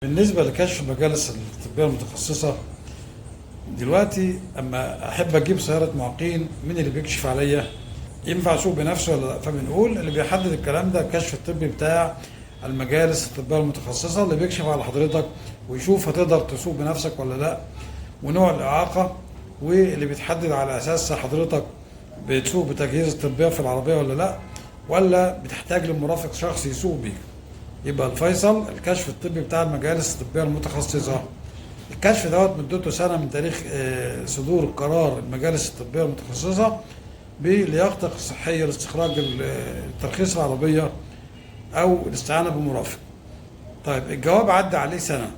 بالنسبة لكشف المجالس الطبية المتخصصة، دلوقتي أما أحب أجيب سيارة معاقين، مين اللي بيكشف عليا؟ ينفع أسوق بنفسي ولا لأ؟ فبنقول اللي بيحدد الكلام ده الكشف الطبي بتاع المجالس الطبية المتخصصة، اللي بيكشف على حضرتك ويشوف هتقدر تسوق بنفسك ولا لأ، ونوع الإعاقة، واللي بيتحدد على أساس حضرتك بتسوق بتجهيز الطبية في العربية ولا لأ، ولا بتحتاج لمرافق شخصي يسوق بيك. يبقى الفيصل الكشف الطبي بتاع المجالس الطبية المتخصصة. الكشف دوت مدته سنة من تاريخ صدور قرار المجالس الطبية المتخصصة بلياقتك الصحية لاستخراج ترخيص العربية أو الاستعانة بمرافق. طيب الجواب عدى عليه سنة،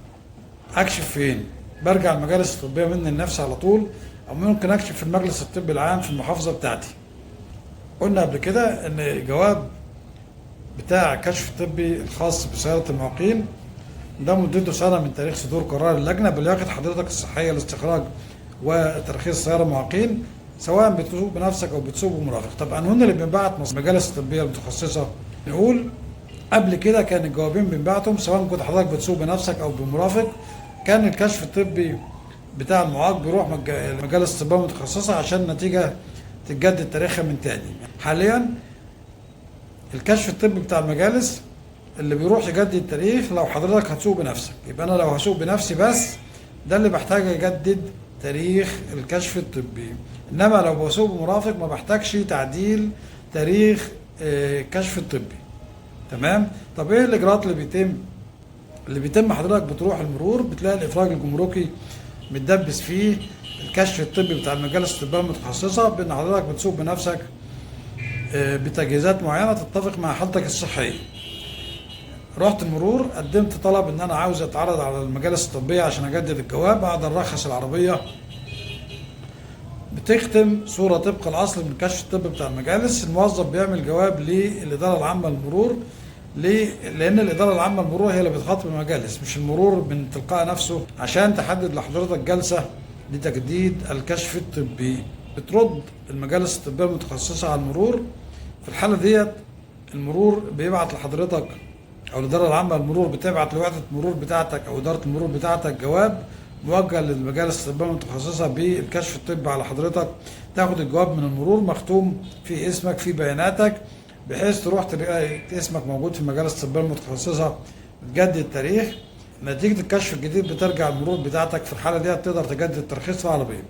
أكشف فين؟ برجع المجالس الطبية مني لنفسي على طول، أو ممكن أكشف في المجلس الطبي العام في المحافظة بتاعتي. قلنا قبل كده إن الجواب بتاع الكشف الطبي الخاص بسيارة المعاقين ده مدته سنة من تاريخ صدور قرار اللجنة بلياقة حضرتك الصحية لاستخراج وترخيص سيارة معاقين، سواء بتسوق بنفسك أو بتسوق بمرافق. طب قانون اللي بينبعت المجالس الطبية المتخصصة، نقول قبل كده كان الجوابين بينبعتهم سواء كنت حضرتك بتسوق بنفسك أو بمرافق، كان الكشف الطبي بتاع المعاق بيروح المجالس الطبية المتخصصة عشان النتيجة تتجدد تاريخها من تاني. حاليا الكشف الطبي بتاع المجالس اللي بيروح يجدد التاريخ لو حضرتك هتسوق بنفسك، يبقى انا لو هسوق بنفسي بس ده اللي بحتاج اجدد تاريخ الكشف الطبي، انما لو بسوق بمرافق ما بحتاجش تعديل تاريخ الكشف الطبي. تمام؟ طب ايه الاجراءات اللي بيتم حضرتك بتروح المرور بتلاقي الافراج الجمركي متدبس فيه الكشف الطبي بتاع المجالس الطبيه المتخصصه بان حضرتك بتسوق بنفسك بتجهيزات معينه تتفق مع حالتك الصحيه. رحت المرور قدمت طلب ان انا عاوز اتعرض على المجالس الطبيه عشان اجدد الجواب اقدر ارخص العربيه. بتختم صوره طبق الاصل من الكشف الطبي بتاع المجالس. الموظف بيعمل جواب للاداره العامه للمرور. ليه؟ لان الاداره العامه للمرور هي اللي بتخاطب المجالس، مش المرور من تلقاء نفسه، عشان تحدد لحضرتك جلسه لتجديد الكشف الطبي. بترد المجالس الطبيه المتخصصه على المرور. في الحاله ديت المرور بيبعت لحضرتك او الاداره العامه للمرور بتبعت لوحده المرور بتاعتك او اداره المرور بتاعتك جواب موجه للمجالس الطبيه المتخصصه بالكشف الطبي على حضرتك. تاخد الجواب من المرور مختوم في اسمك في بياناتك، بحيث تروح تلاقي اسمك موجود في المجالس الطبيه المتخصصه، تجدد التاريخ. نتيجه الكشف الجديد بترجع المرور بتاعتك، في الحاله دي تقدر تجدد ترخيص العربيه.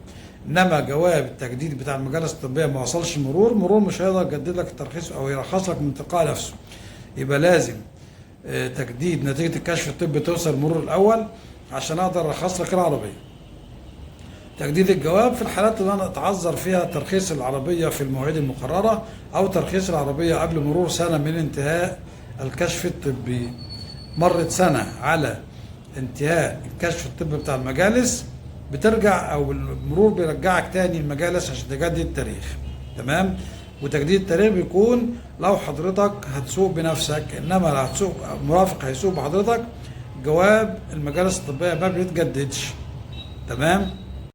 انما جواب التجديد بتاع المجالس الطبيه ما وصلش المرور مش هيقدر يجدد لك الترخيص او يرخص لك من تلقاء نفسه. يبقى لازم تجديد نتيجة الكشف الطبي توصل المرور الأول عشان أقدر أرخص لك العربية. تجديد الجواب في الحالات اللي أنا أتعذر فيها ترخيص العربية في المواعيد المقررة أو ترخيص العربية قبل مرور سنة من انتهاء الكشف الطبي. مرت سنة على انتهاء الكشف الطبي بتاع المجالس بترجع أو المرور بيرجعك تاني المجالس عشان تجدد التاريخ. تمام؟ وتجديد التاريخ بيكون لو حضرتك هتسوق بنفسك، انما لو هتسوق مرافق هيسوق بحضرتك جواب المجالس الطبيه ما بيتجددش. تمام؟